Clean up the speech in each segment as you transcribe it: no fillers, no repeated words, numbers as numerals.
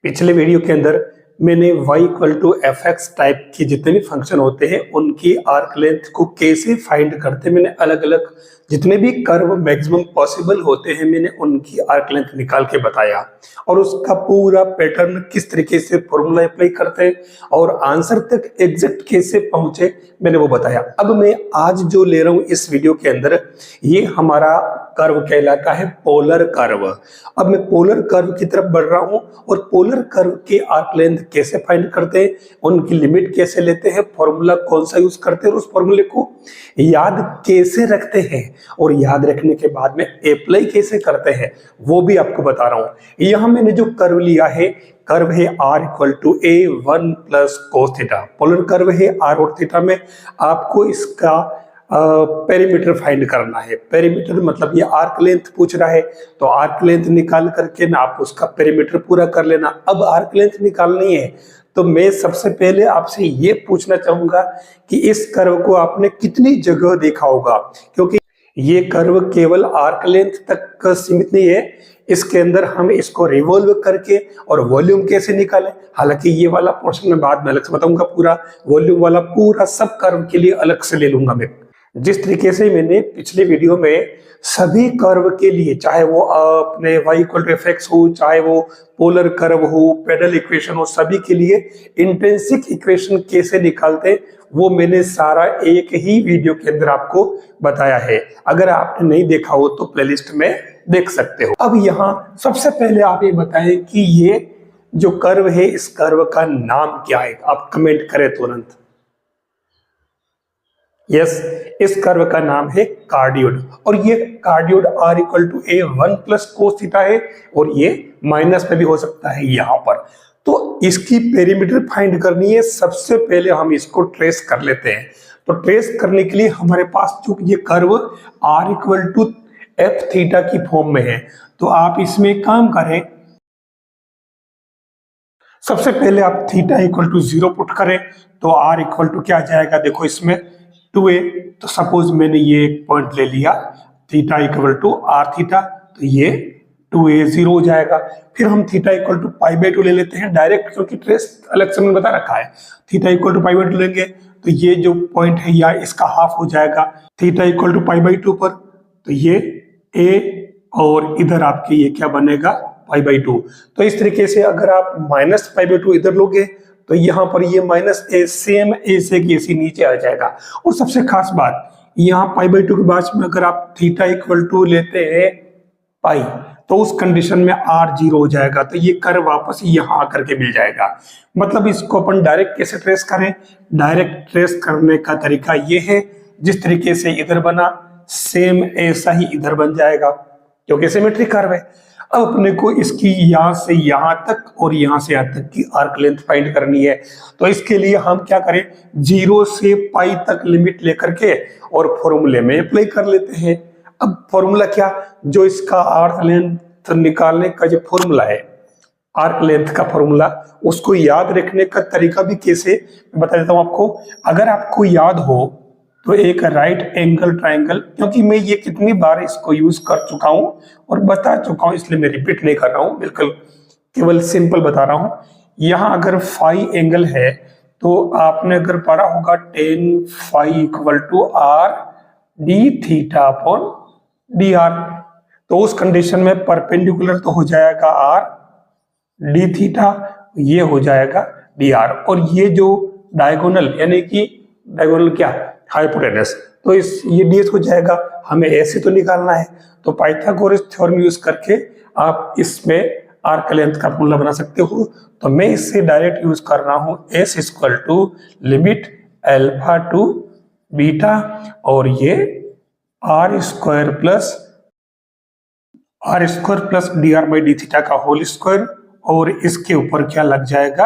पिछले वीडियो के अंदर मैंने y equal to F X type के जितने भी फंक्शन होते हैं उनकी आर्क लेंथ को कैसे फाइंड करते हैं, मैंने अलग अलग जितने भी कर्व मैक्सिमम पॉसिबल होते हैं मैंने उनकी आर्क लेंथ निकाल के बताया और उसका पूरा पैटर्न किस तरीके से फॉर्मूला अप्लाई करते हैं और आंसर तक एग्जैक्ट कैसे पहुंचे मैंने वो बताया। अब मैं आज जो ले रहा हूं इस वीडियो के अंदर ये हमारा कर्व कहलाता है पोलर कर्व। अब मैं पोलर कर्व की तरफ बढ़ रहा हूं और पोलर कर्व के आर्क लेंथ कैसे फाइंड करते हैं, उनकी लिमिट कैसे लेते हैं, फॉर्मूला कौन सा यूज करते हैं और उस फॉर्मूले को याद कैसे रखते हैं और याद रखने के बाद में अप्लाई कैसे करते हैं वो भी आपको बता रहा हूं। यहां मैंने जो कर्व लिया है कर्व है r equal to A one plus cos theta. Polar curve है r और थीटा में आपको इसका पेरीमीटर फाइंड करना है। पेरीमीटर मतलब ये आर्क लेंथ पूछ रहा है तो आर्क लेंथ निकाल करके ना आप उसका पेरीमीटर पूरा कर लेना। अब आर्क लेंथ निकालनी है तो मैं सबसे पहले आपसे ये पूछना चाहूंगा कि इस कर्व को आपने कितनी जगह देखा होगा, क्योंकि ये कर्व केवल आर्क लेंथ तक सीमित नहीं है, इसके अंदर हम इसको रिवॉल्व करके और वॉल्यूम कैसे निकालें, हालांकि ये वाला पोर्शन मैं बाद में अलग से बताऊंगा, पूरा वॉल्यूम वाला पूरा सब कर्व के लिए अलग से ले लूंगा मैं। जिस तरीके से मैंने पिछले वीडियो में सभी कर्व के लिए, चाहे वो अपने y equal to F X हो, चाहे वो पोलर कर्व हो, पेडल इक्वेशन हो, सभी के लिए इंट्रिंसिक इक्वेशन कैसे निकालते वो मैंने सारा एक ही वीडियो के अंदर आपको बताया है। अगर आपने नहीं देखा हो तो प्लेलिस्ट में देख सकते हो। अब यहाँ सबसे पहले आप ये बताएं कि ये जो कर्व है इस कर्व का नाम क्या है, आप कमेंट करें तुरंत। यस, इस कर्व का नाम है कार्डियोड और ये cardioid r equal to A one plus cos theta है और ये माइनस में भी हो सकता है यहाँ पर। तो इसकी पेरीमीटर फाइंड करनी है। सबसे पहले हम इसको ट्रेस कर लेते हैं। तो ट्रेस करने के लिए हमारे पास जो ये curve r equal to F theta की फॉर्म में है तो आप इसमें काम करें। सबसे पहले आप थीटा इक्वल टू 0 पुट करें तो r इक्वल टू क्या आ जाएगा, देखो इसमें 2a। तो सपोज मैंने ये एक पॉइंट ले लिया theta equal to r theta, तो ये 2a 0 हो जाएगा। फिर हम theta equal to pi by 2 ले लेते हैं डायरेक्ट, क्योंकि ट्रेस अलग से मैंने बता रखा है। Theta equal to pi by 2 लेंगे तो ये जो पॉइंट है या इसका हाफ हो जाएगा theta equal to pi by 2 पर, तो ये a और इधर आपके ये क्या बनेगा पाई बाई 2। तो इस तरीके से अगर आप माइनस पाई बाई 2 इधर लोगे तो यहाँ पर ये माइनस ए सेम ए से सी नीचे आ जाएगा। और सबसे खास बात यहाँ पाई बाई 2 के बाद में अगर आप थीटा इक्वल टू लेते हैं पाई तो उस कंडीशन में r 0 हो जाएगा, तो ये कर्व वापस यहाँ आकर के मिल जाएगा। मतलब इसको अपन डायरेक्ट कैसे ट्रेस करें, डायरेक्ट ट्रेस करने का तरीका ये है जिस तरीके से इधर बना सेम ऐसा ही इधर बन जाएगा, क्योंकि सिमेट्रिक कर्व है। अब अपने को इसकी यहां से यहां तक और यहां से यहां तक की आर्क लेंथ फाइंड करनी है। तो इसके लिए हम क्या करें, 0 से पाई तक लिमिट लेकर के और फॉर्मूले में अप्लाई कर लेते हैं। अब फॉर्मूला क्या, जो इसका आर्क लेंथ निकालने का जो फॉर्मूला है, आर्क लेंथ का फॉर्मूला, उसको याद रखने का तरीका भी कैसे बता देता हूं आपको। अगर आपको याद हो तो एक राइट एंगल ट्रायंगल, क्योंकि मैं ये कितनी बार इसको यूज कर चुका हूं और बता चुका हूं इसलिए मैं रिपीट नहीं कर रहा हूं, बिल्कुल केवल सिंपल बता रहा हूं। यहां अगर फाई एंगल है तो आपने अगर पढ़ा होगा tan phi equal to R D theta upon D R, तो उस कंडीशन में परपेंडिकुलर तो हो जाएगा आर डी थीटा, ये हो जाएगा डी आर, और ये जो डायगोनल यानी कि डायगोनल क्या हाइपोटेनस, तो इस ये ds हो जाएगा। हमें ऐसे तो निकालना है तो पाइथागोरस थ्योरम यूज करके आप इसमें आर्क लेंथ का फॉर्मूला बना सकते हो। तो मैं इससे डायरेक्ट यूज कर रहा हूं s equal to limit alpha to beta और ये R square plus D R by D theta का होल स्क्वायर और इसके ऊपर क्या लग जाएगा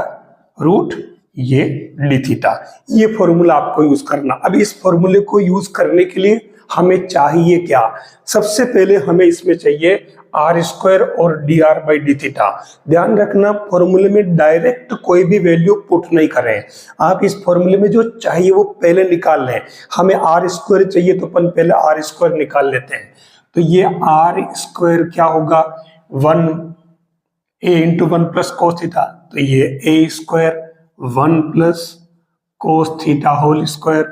रूट ये डी थीटा। ये फॉर्मूला आपको यूज करना। अब इस फॉर्मूले को यूज करने के लिए हमें चाहिए क्या, सबसे पहले हमें इसमें चाहिए आर स्क्वायर और D R by D theta. ध्यान रखना फॉर्मूले में डायरेक्ट कोई भी वैल्यू पुट नहीं करें, आप इस फॉर्मूले में जो चाहिए वो पहले निकाल लें। हमें आर स्क्वायर चाहिए तो अपन पहले आर स्क्वायर निकाल लेते हैं। तो ये आर स्क्वायर क्या होगा 1 A into 1 plus cos theta, तो ये A square 1 plus cos theta whole square,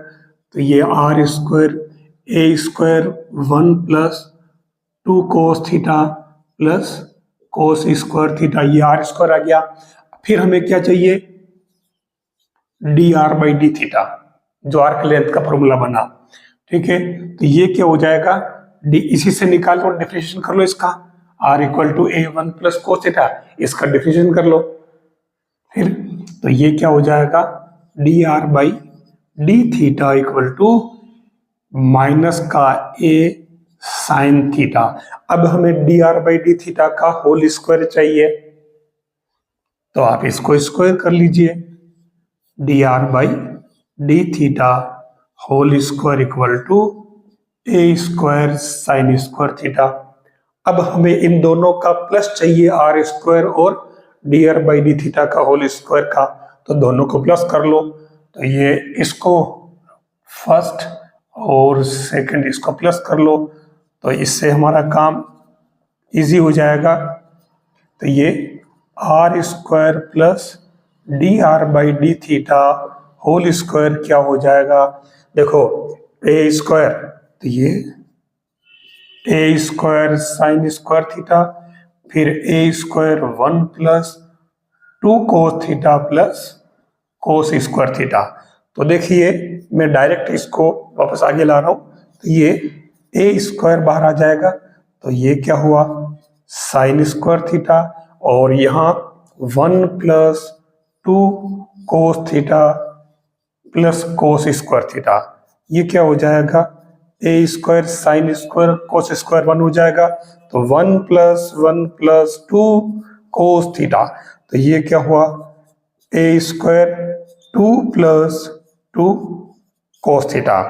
तो ये R square A square 1 plus 2 cos theta plus cos square theta, ये आर स्क्वायर आ गया। फिर हमें क्या चाहिए, D R by D theta, जो आर्क लेंथ का फॉर्मूला बना, ठीक है। तो ये क्या हो जाएगा, डी इसी से निकालो, डिफरेंशिएशन कर लो इसका, R equal to A 1 plus cos theta, इसका डिफरेंशिएशन कर लो फिर, तो ये क्या हो जाएगा, D R by D theta equal to minus का ए साइन थीटा। अब हमें D R by D theta का होल स्क्वायर चाहिए, तो आप इसको स्क्वायर कर लीजिए, D R by D theta whole square equal to A square sine square theta. अब हमें इन दोनों का प्लस चाहिए, आर स्क्वायर और D R by D theta का होल स्क्वायर का, तो दोनों को प्लस कर लो, तो ये इसको फर्स्ट और सेकंड इसको प्लस कर लो, तो इससे हमारा काम इजी हो जाएगा। तो ये R square plus D R by D theta whole square क्या हो जाएगा, देखो ए स्क्वायर, तो ये A square sine square theta, फिर A square 1 plus 2 cos theta plus cos square theta. तो देखिए मैं डायरेक्ट इसको वापस आगे ला रहा हूं, तो ये ए स्क्वायर बाहर आ जाएगा, तो ये क्या हुआ साइन स्क्वायर थीटा, और यहाँ 1 plus 2 cos theta plus cos square theta, ये क्या हो जाएगा, A square sine square cos square 1 हो जाएगा, तो 1 प्लस 2 कोस थीटा, तो ये क्या हुआ ए स्क्वायर 2 प्लस 2 कोस थीटा।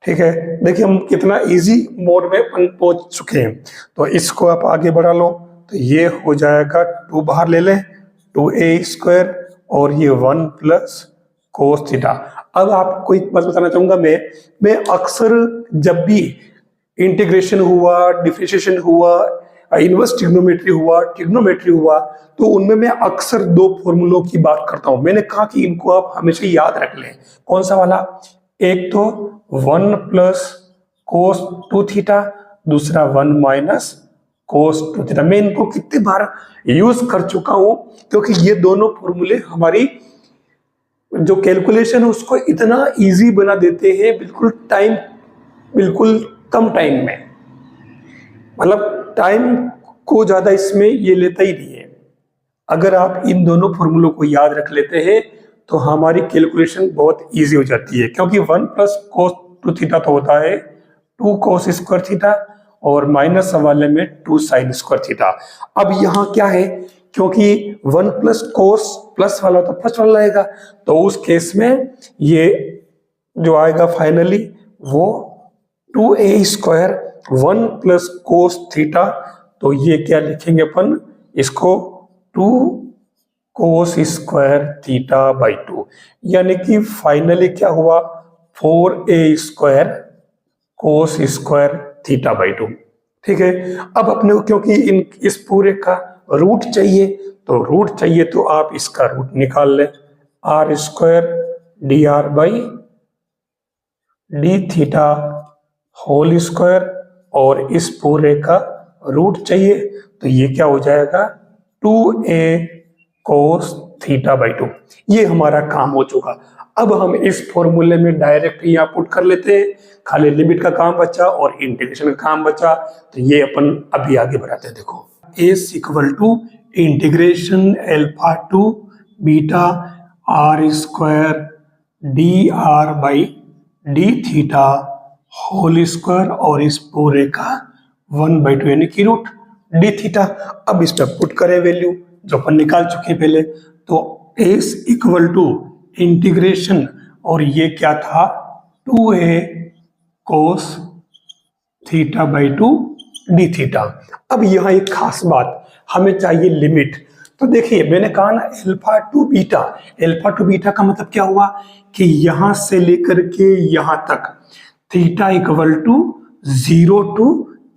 ठीक है, देखिए हम कितना इजी मोड में पहुंच चुके हैं। तो इसको आप आगे बढ़ा लो, तो ये हो जाएगा 2 बाहर ले लें, 2a स्क्वायर और ये 1 प्लस कोस थीटा। अब आपको एक बात बताना चाहूंगा, मैं अक्सर जब भी इंटीग्रेशन हुआ, डिफरेंशिएशन हुआ, इनवर्स ट्रिग्नोमेट्री हुआ, तो उनमें मैं अक्सर 2 फॉर्मूलों की बात करता हूं। मैंने कहा कि इनको आप हमेशा याद रख लें। कौन सा वाला, एक तो 1 प्लस कोस 2 थीटा, दूसरा 1 माइनस कोस 2 थीटा। मैं इनको कितनी बार यूज कर चुका हूं, क्योंकि ये दोनों फॉर्मूले हमारी जो कैलकुलेशन है उसको इतना इजी बना देते हैं, बिल्कुल कम टाइम में, मतलब टाइम को ज्यादा इसमें ये लेता ही नहीं है। अगर आप इन दोनों फॉर्मूलों को याद रख लेते हैं तो हमारी कैलकुलेशन बहुत इजी हो जाती है, क्योंकि 1 प्लस कोस 2 थीटा तो होता है 2 कोस स्क्वायर थीटा, और माइनस वाले में 2 साइन स्क्वायर थीटा। अब यहाँ क्या है, क्योंकि 1 प्लस कोस प्लस वाला तो प्लस वाला आएगा, तो उस केस में ये जो आएगा फाइनली वो 2a square 1 plus cos theta, तो ये क्या लिखेंगे अपन इसको 2 कोस स्क्वायर थीटा बाई 2, यानी कि फाइनली क्या हुआ 4a square cos square theta by 2। ठीक है, अब अपने को क्योंकि इस पूरे का रूट चाहिए, तो आप इसका रूट निकाल लें, R square D R by D theta whole square, और इस पूरे का रूट चाहिए, तो ये क्या हो जाएगा 2a कोस थीटा बाई 2। ये हमारा काम हो चुका। अब हम इस फॉर्मूले में डायरेक्ट यहाँ पुट कर लेते हैं, खाली लिमिट का काम बचा और इंटीग्रेशन का काम बचा, तो ये अपन अभी आगे बढ़ाते हैं। देखो S equal to integration alpha to beta R square D R by D theta whole square, और इस पूरे का 1/2 यानी कि रूट डी थीटा। अब इस पर पुट करें वैल्यू जो अपन निकाल चुके हैं पहले, तो एस इक्वल टू इंटीग्रेशन, और ये क्या था 2a cos theta by 2 D theta. अब यहाँ एक खास बात, हमें चाहिए लिमिट। तो देखिए मैंने कहा ना अल्फा टू बीटा का मतलब क्या हुआ कि यहां से लेकर के यहां तक theta equal to 0 to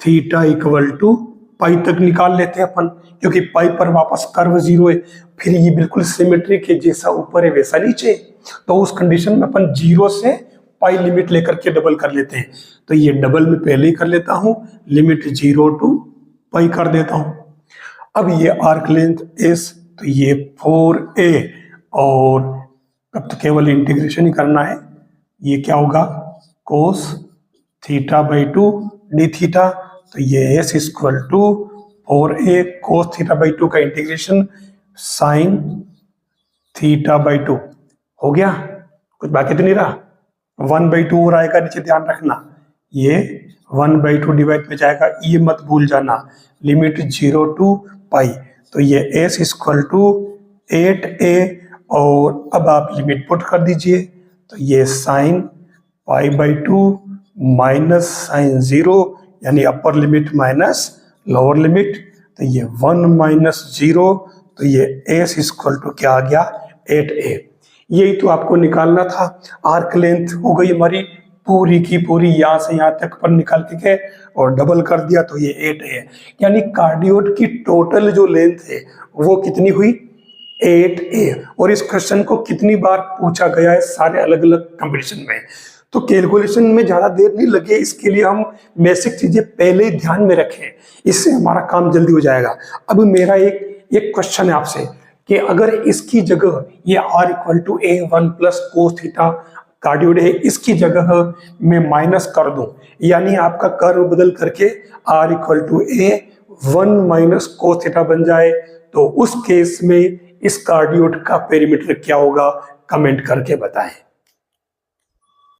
theta equal to pi तक निकाल लेते हैं अपन, क्योंकि पाई पर वापस कर्व 0 है, फिर ये बिल्कुल सिमेट्रिक है, जैसा ऊपर है वैसा नीचे। तो उस कंडीशन में अपन 0 से पाई लिमिट लेकर के डबल कर लेते हैं। तो ये डबल में पहले ही कर लेता हूं, लिमिट 0 टू पाई कर देता हूं। अब ये आर्क लेंथ एस, तो ये 4a, और अब तो केवल इंटीग्रेशन ही करना है। ये क्या होगा, cos theta by 2 D theta, तो ये S equal to 4a cos theta by 2 का इंटीग्रेशन साइन थीटा बाई 2 हो गया। कुछ बाकी तो नहीं रहा, 1/2 और आएगा नीचे, ध्यान रखना ये 1/2 डिवाइड में जाएगा, ये मत भूल जाना, लिमिट 0 टू पाई। तो ये एस इक्वल टू 8a, और अब आप लिमिट पुट कर दीजिए, तो ये sine pi by 2 minus sine 0, यानी upper limit minus lower limit, तो ये 1 माइनस 0, तो ये एस इक्वल टू क्या आ गया, 8a। यही तो आपको निकालना था। आर्क लेंथ हो गई हमारी पूरी की पूरी, यहां से यहां तक पर निकाल के गए और डबल कर दिया, तो ये 8a है। यानी कार्डियोड की टोटल जो लेंथ है वो कितनी हुई, 8a। और इस क्वेश्चन को कितनी बार पूछा गया है सारे अलग अलग कंपटीशन में, तो कैलकुलेशन में ज्यादा देर नहीं लगे, इसके लिए हम बेसिक चीजें पहले ही ध्यान में रखें, इससे हमारा काम जल्दी हो जाएगा। अब मेरा एक क्वेश्चन है आपसे कि अगर इसकी जगह ये r equal to a1 plus cos theta cardioid है, इसकी जगह मैं माइनस कर दूं, यानी आपका कर्व बदल करके r equal to a1 minus cos theta बन जाए, तो उस केस में इस कार्डियोड का पेरीमीटर क्या होगा, कमेंट करके बताएं।